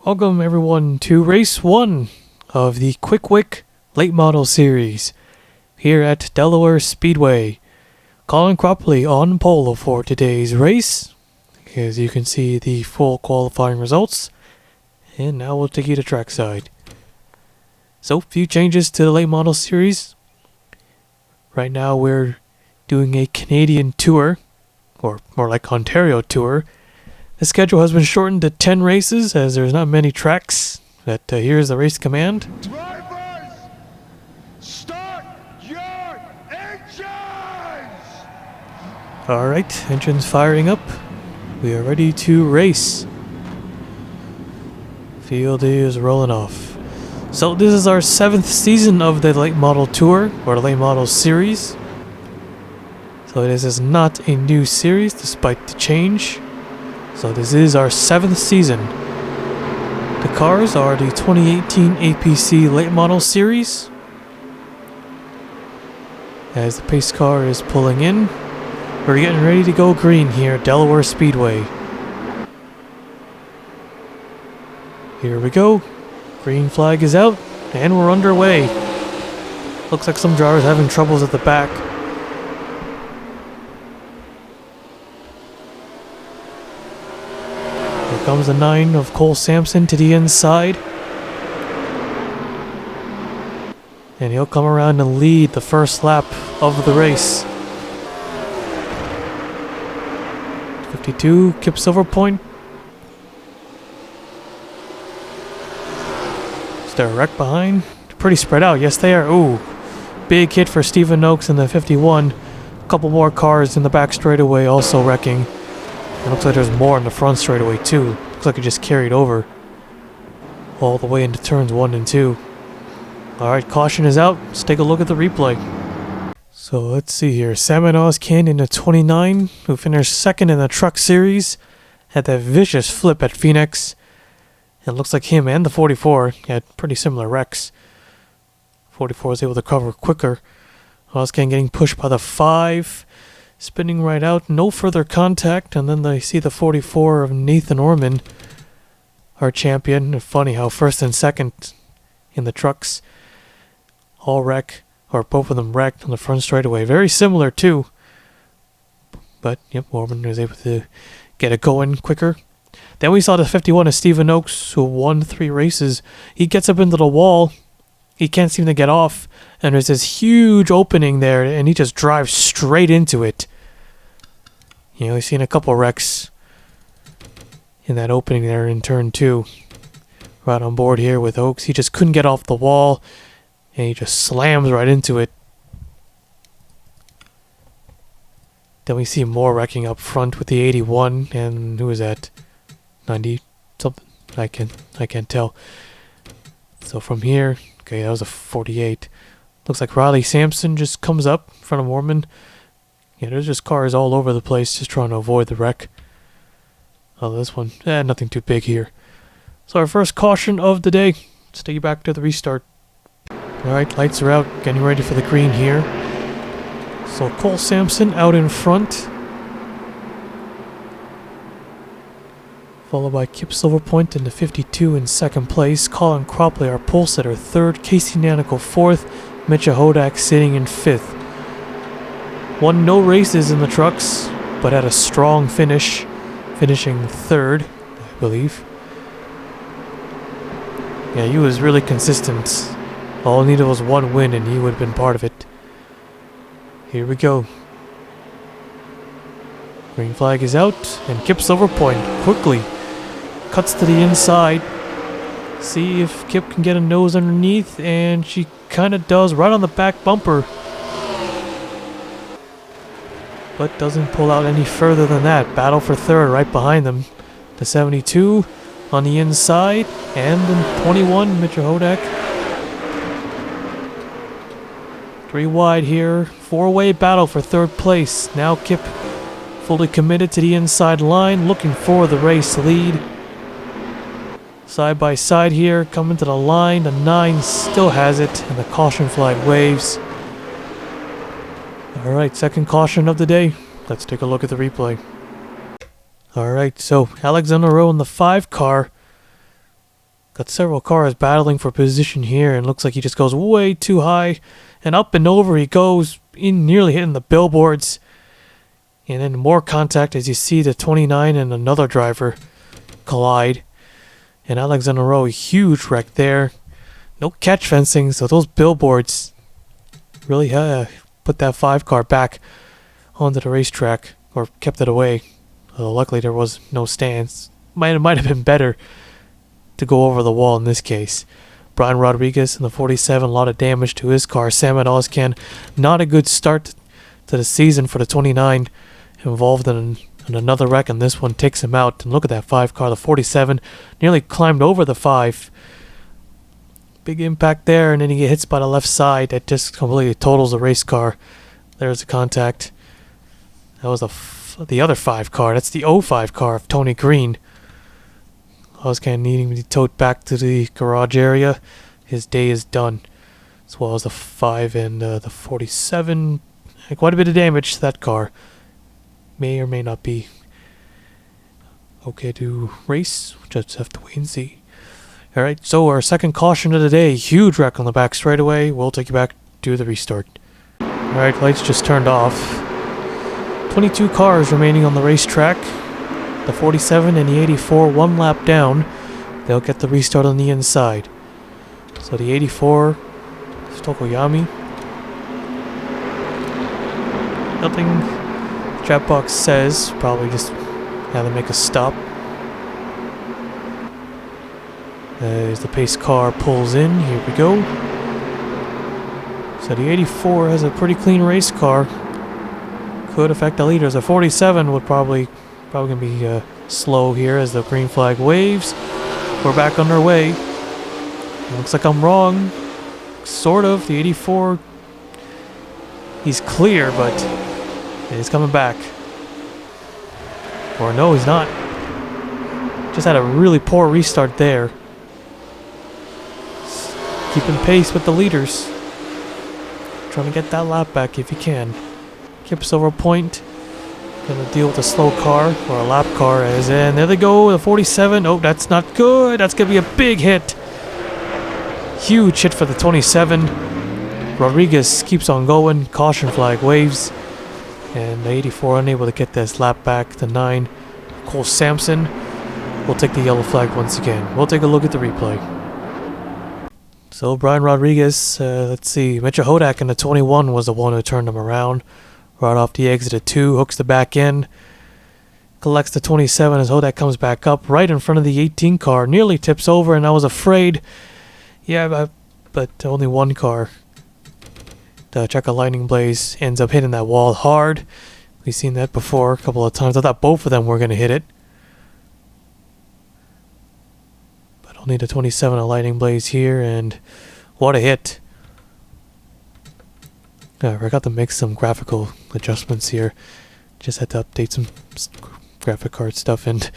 Welcome everyone to race 1 of the Qwick Wick late model series here at Delaware Speedway. Colin Cropley on pole for today's race. As you can see the full qualifying results. And now we'll take you to trackside. So, few changes to the late model series. Right now we're doing a Canadian tour, or more like Ontario tour. The schedule has been shortened to 10 races as there's not many tracks. But here's the race command. Drivers, start your engines! Alright, engines firing up. We are ready to race. Field is rolling off. So this is our 7th season of the late model tour, or the late model series. So this is not a new series despite the change. So this is our 7th season. The cars are the 2018 APC Late Model Series. As the pace car is pulling in, we're getting ready to go green here at Delaware Speedway. Here we go. Green flag is out, and we're underway. Looks like some drivers having troubles at the back. Here comes the 9 of Cole Sampson to the inside. And he'll come around and lead the first lap of the race. 52, Kip Silverpoint. Is there a wreck behind? Pretty spread out, yes they are. Ooh, big hit for Stephen Oakes in the 51. A couple more cars in the back straightaway also wrecking. It looks like there's more in the front straightaway too. Looks like it just carried over all the way into turns 1 and 2. Alright, caution is out. Let's take a look at the replay. So let's see here. Salmon Ozcan in the 29, who finished 2nd in the truck series, had that vicious flip at Phoenix. It looks like him and the 44 had pretty similar wrecks. 44 was able to cover quicker. Ozcan getting pushed by the 5. Spinning right out, no further contact, and then they see the 44 of Nathan Orman, our champion. Funny how 1st and 2nd in the trucks all wreck, or both of them wrecked on the front straightaway. Very similar too. But yep, Orman was able to get it going quicker. Then we saw the 51 of Stephen Oakes, who won 3 races. He gets up into the wall. He can't seem to get off. And there's this huge opening there, and he just drives straight into it. You know, we've seen a couple wrecks in that opening there in turn 2. Right on board here with Oakes. He just couldn't get off the wall, and he just slams right into it. Then we see more wrecking up front with the 81, and who is that? 90 something? I can't tell. So from here, okay, that was a 48. Looks like Riley Sampson just comes up in front of Orman. Yeah, there's just cars all over the place just trying to avoid the wreck. Oh, this one, nothing too big here. So our first caution of the day. Let's take you back to the restart. Alright, lights are out, getting ready for the green here. So Cole Sampson out in front. Followed by Kip Silverpoint in the 52 in 2nd place. Colin Cropley, our pole sitter, 3rd. Casey Nanico 4th. Mitcha Hodak sitting in 5th. Won no races in the trucks, but had a strong finish. Finishing 3rd, I believe. Yeah, he was really consistent. All he needed was 1 win and he would have been part of it. Here we go. Green flag is out, and Kip Silverpoint quickly cuts to the inside. See if Kip can get a nose underneath, and she kind of does right on the back bumper. But doesn't pull out any further than that. Battle for 3rd right behind them. The 72 on the inside, and the 21, Mitcha Hodak. 3 wide here. 4-way battle for 3rd place. Now Kip fully committed to the inside line, looking for the race lead. Side by side here, coming to the line. The 9 still has it, and the caution flag waves. Alright, second caution of the day. Let's take a look at the replay. Alright, so Alexander Rowe in the 5 car Got several cars battling for position here, and looks like he just goes way too high. And up and over he goes, in nearly hitting the billboards. And then more contact as you see the 29 and another driver collide. And Alexander Rowe, huge wreck there. No catch fencing, so those billboards really put that 5 car back onto the racetrack, or kept it away. Luckily there was no stands. Might have been better to go over the wall in this case. Brian Rodriguez in the 47, a lot of damage to his car. Sam Adoscan, not a good start to the season for the 29, involved in another wreck, and this one takes him out. And look at that 5 car, the 47, nearly climbed over the 5. Big impact there, and then he gets hit by the left side. That just completely totals the race car. There's the contact. That was the other 5 car. That's the 05 car of Tony Green. I was kind of needing to be towed back to the garage area. His day is done. As well as the 5 and the 47. Quite a bit of damage to that car. May or may not be okay to race. Just have to wait and see. Alright, so our second caution of the day. Huge wreck on the back straightaway. We'll take you back to the restart. Alright, lights just turned off. 22 cars remaining on the racetrack. The 47 and the 84, 1 lap down. They'll get the restart on the inside. So the 84 is Tokoyami. Nothing the chat box says. Probably just have to make a stop. As the pace car pulls in, here we go. So the 84 has a pretty clean race car. Could affect the leaders. The 47 would probably gonna be slow here as the green flag waves. We're back underway. Looks like I'm wrong. Sort of. The 84, he's clear, but he's coming back. Or no, he's not. Just had a really poor restart there. Keeping pace with the leaders. Trying to get that lap back if you can. Kips over a point. Gonna deal with a slow car, or a lap car, and there they go, the 47. Oh, that's not good. That's gonna be a big hit. Huge hit for the 27. Rodriguez keeps on going. Caution flag waves. And the 84 unable to get this lap back. The 9, Cole Sampson, will take the yellow flag once again. We'll take a look at the replay. So Brian Rodriguez, let's see, Mitchell Hodak in the 21 was the one who turned him around. Right off the exit of 2, hooks the back end, collects the 27 as Hodak comes back up right in front of the 18 car, nearly tips over, and I was afraid. Yeah, but only one car. The Checa Lightning Blaze ends up hitting that wall hard. We've seen that before a couple of times. I thought both of them were going to hit it. But only the 27 a Lightning Blaze here, and what a hit. I forgot to make some graphical adjustments here. Just had to update some graphic card stuff, and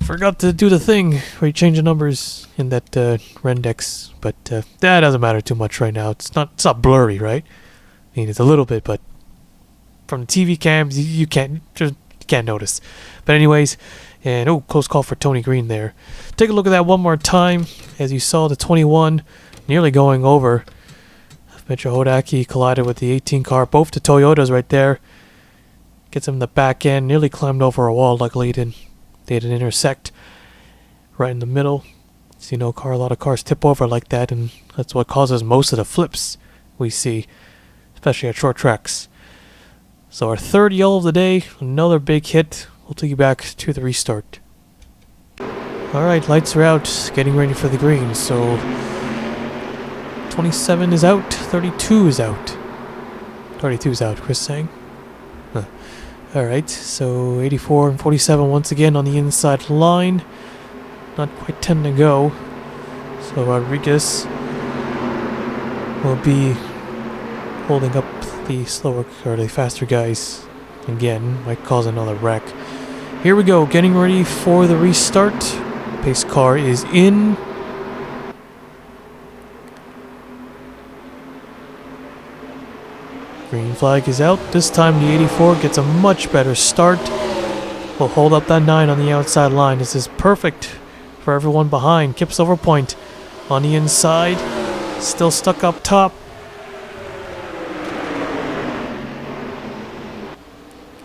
forgot to do the thing where you change the numbers in that Rendex. But that doesn't matter too much right now. It's not blurry, right? I mean, it's a little bit, but from the TV cams, you can't notice. But anyways, and oh, close call for Tony Green there. Take a look at that one more time. As you saw, the 21 nearly going over. Mitchell Hodaki collided with the 18 car, both the Toyotas right there. Gets him in the back end, nearly climbed over a wall. Luckily, they didn't intersect right in the middle. See, a lot of cars tip over like that, and that's what causes most of the flips we see, especially at short tracks. So our third yellow of the day, another big hit. We'll take you back to the restart. Alright, lights are out, getting ready for the green, so 27 is out, 32 is out. 32 is out, Chris saying. Huh. Alright, so 84 and 47 once again on the inside line. Not quite 10 to go. So Rodriguez will be holding up the slower, or the faster guys again. Might cause another wreck. Here we go, getting ready for the restart. Pace car is in. Green flag is out. This time the 84 gets a much better start. We'll hold up that 9 on the outside line. This is perfect for everyone behind. Kip's over point on the inside. Still stuck up top.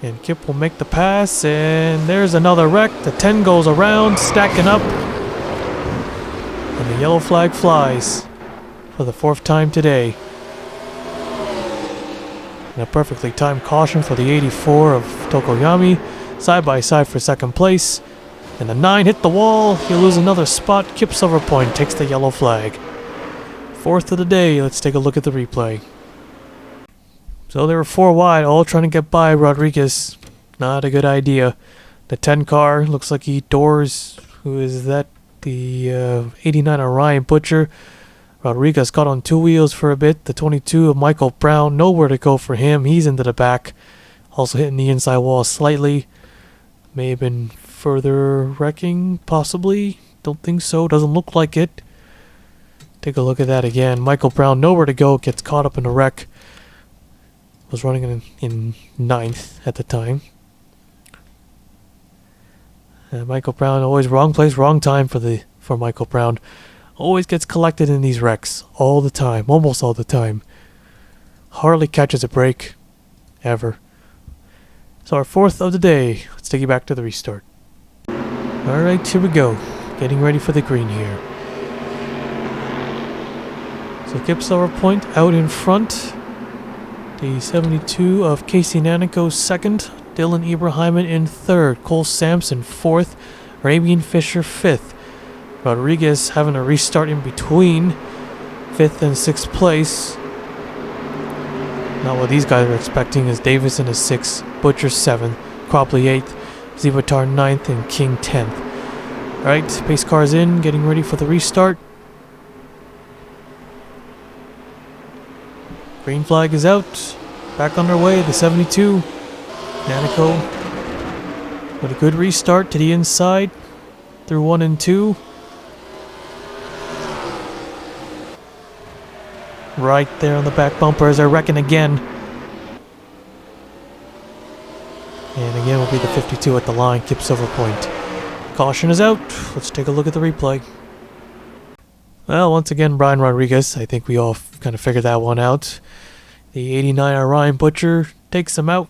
And Kip will make the pass, and there's another wreck. The 10 goes around, stacking up. And the yellow flag flies for the 4th time today. And a perfectly timed caution for the 84 of Tokoyami. Side by side for 2nd place. And the 9 hit the wall. He'll lose another spot. Kip Silver Point takes the yellow flag. 4th of the day. Let's take a look at the replay. So they were 4 wide, all trying to get by Rodriguez. Not a good idea. The 10 car looks like he doors. Who is that? The 89 Orion Butcher. Rodriguez got on 2 wheels for a bit. The 22 of Michael Brown, nowhere to go for him. He's into the back. Also hitting the inside wall slightly. May have been further wrecking, possibly. Don't think so. Doesn't look like it. Take a look at that again. Michael Brown, nowhere to go. Gets caught up in a wreck. Was running in 9th at the time. Michael Brown, always wrong place, wrong time for Michael Brown. Always gets collected in these wrecks. All the time. Almost all the time. Hardly catches a break. Ever. So our 4th of the day. Let's take you back to the restart. Alright, here we go. Getting ready for the green here. So Kip Silver Point out in front. The 72 of Casey Nanico 2nd. Dylan Ibrahimon in 3rd. Cole Sampson 4th. Rabian Fisher 5th. Rodriguez having a restart in between 5th and 6th place. Not what these guys were expecting, as Davison is 6th, Butcher 7th, Cropley 8th, Zivatar 9th, and King 10th. Alright, pace cars in, getting ready for the restart. Green flag is out. Back underway, the 72. Nanico with a good restart to the inside through 1 and 2. Right there on the back bumper as they're wrecking again. And again will be the 52 at the line, Kip Silver Point. Caution is out. Let's take a look at the replay. Well, once again, Brian Rodriguez. I think we all kind of figured that one out. The 89 Orion Butcher takes him out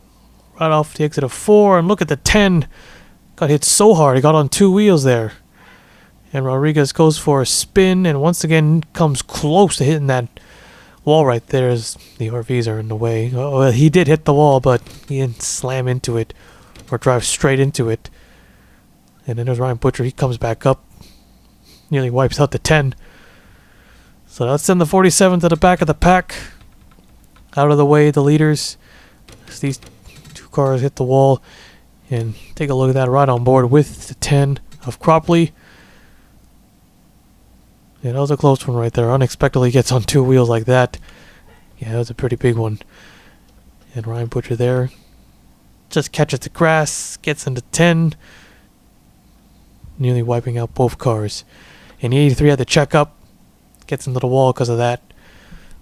right off the exit of 4. And look at the 10. Got hit so hard. He got on 2 wheels there. And Rodriguez goes for a spin and once again comes close to hitting that wall right there as the RVs are in the way. Well, he did hit the wall, but he didn't slam into it or drive straight into it. And then there's Ryan Butcher. He comes back up. Nearly wipes out the 10. So let's send the 47 to the back of the pack. Out of the way, the leaders. As these 2 cars hit the wall. And take a look at that, right on board with the 10 of Cropley. Yeah, that was a close one right there. Unexpectedly gets on 2 wheels like that. Yeah, that was a pretty big one. And Ryan Butcher there. Just catches the grass. Gets into 10. Nearly wiping out both cars. And the 83 had to check up. Gets into the wall because of that.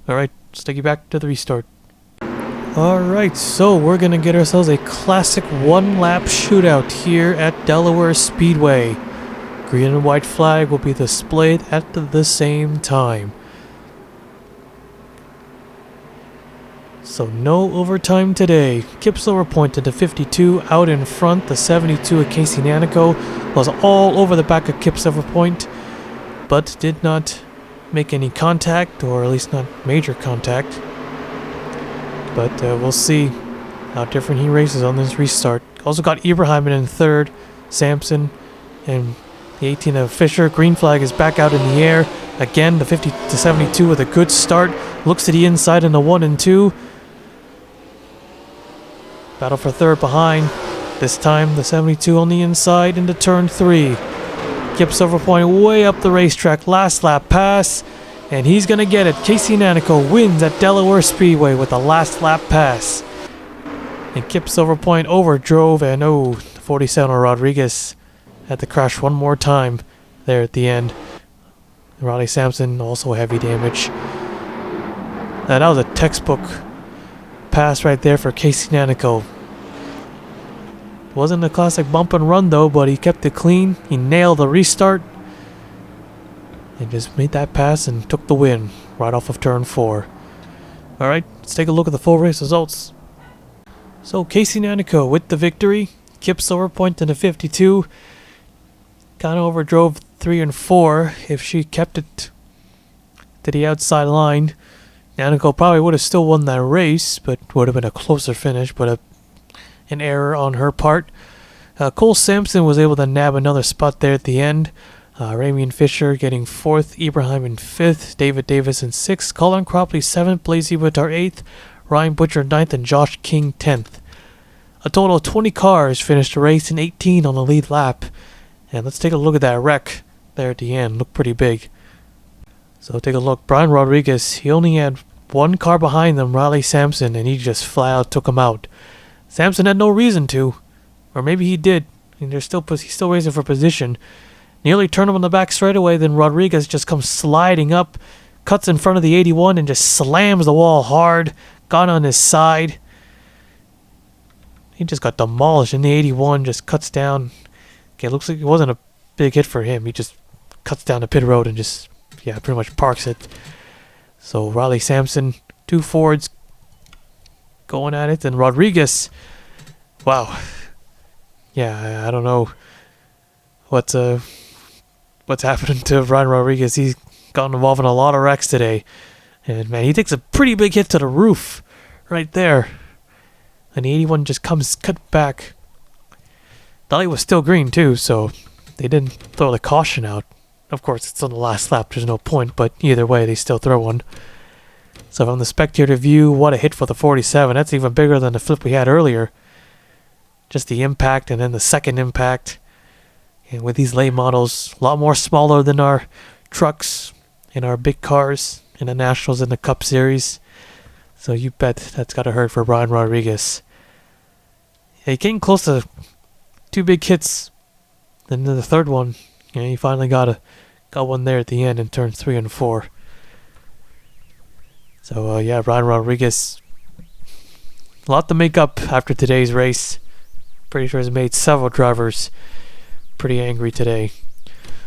Alright, let's take you back to the restart. Alright, so we're going to get ourselves a classic 1-lap shootout here at Delaware Speedway. Green and white flag will be displayed at the same time. So no overtime today. Kip Silver Point to the 52 out in front. The 72 of Casey Nanico was all over the back of Kip Silver Point, but did not make any contact, or at least not major contact. But we'll see how different he races on this restart. Also got Ibrahimon in 3rd, Sampson, and the 18 of Fisher. Green flag is back out in the air. Again, the 50 to 72 with a good start. Looks to the inside in the 1 and 2. Battle for 3rd behind. This time, the 72 on the inside into turn 3. Kip Silver Point way up the racetrack. Last lap pass. And he's going to get it. Casey Nanico wins at Delaware Speedway with the last lap pass. And Kip Silver Point overdrove. And oh, 47 Rodriguez had to crash one more time there at the end. Ronnie Sampson also heavy damage. Now, that was a textbook pass right there for Casey Nanico. Wasn't a classic bump and run though, but he kept it clean. He nailed the restart. and just made that pass and took the win right off of turn 4. Alright, let's take a look at the full race results. So Casey Nanico with the victory. Kip Silverpoint in the 52. Kind of overdrove 3 and 4. If she kept it to the outside line, Nanico probably would have still won that race, but would have been a closer finish, but an error on her part. Cole Sampson was able to nab another spot there at the end. Ramian Fisher getting 4th, Ibrahim in 5th, David Davis in 6th, Colin Cropley 7th, Blazy Whittar 8th, Ryan Butcher 9th, and Josh King 10th. A total of 20 cars finished the race and 18 on the lead lap. And let's take a look at that wreck there at the end. Looked pretty big. So take a look. Brian Rodriguez, he only had one car behind them, Riley Sampson, and he just flat out took him out. Sampson had no reason to. Or maybe he did. And he's still racing for position. Nearly turned him on the back straightaway, then Rodriguez just comes sliding up, cuts in front of the 81 and just slams the wall hard, got on his side. He just got demolished, and the 81 just cuts down. Okay, it looks like it wasn't a big hit for him. He just cuts down the pit road and just, pretty much parks it. So Riley Sampson, 2 Fords going at it, and Rodriguez, wow. Yeah, I don't know what's happening to Ryan Rodriguez. He's gotten involved in a lot of wrecks today. And man, he takes a pretty big hit to the roof right there. And the 81 just comes cut back. The light was still green too, so they didn't throw the caution out. Of course, it's on the last lap, there's no point, but either way, they still throw one. So from the spectator view, what a hit for the 47. That's even bigger than the flip we had earlier. Just the impact and then the second impact. And with these late models, a lot more smaller than our trucks and our big cars in the Nationals and the Cup Series. So you bet that's got to hurt for Brian Rodriguez. He came close to 2 big hits. Then the third one, he finally got one there at the end in turns 3 and 4. So Brian Rodriguez, a lot to make up after today's race. Pretty sure it's made several drivers pretty angry today.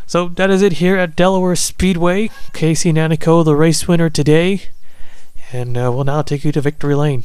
So that is it here at Delaware Speedway. Casey Nanico, the race winner today. And we'll now take you to victory lane.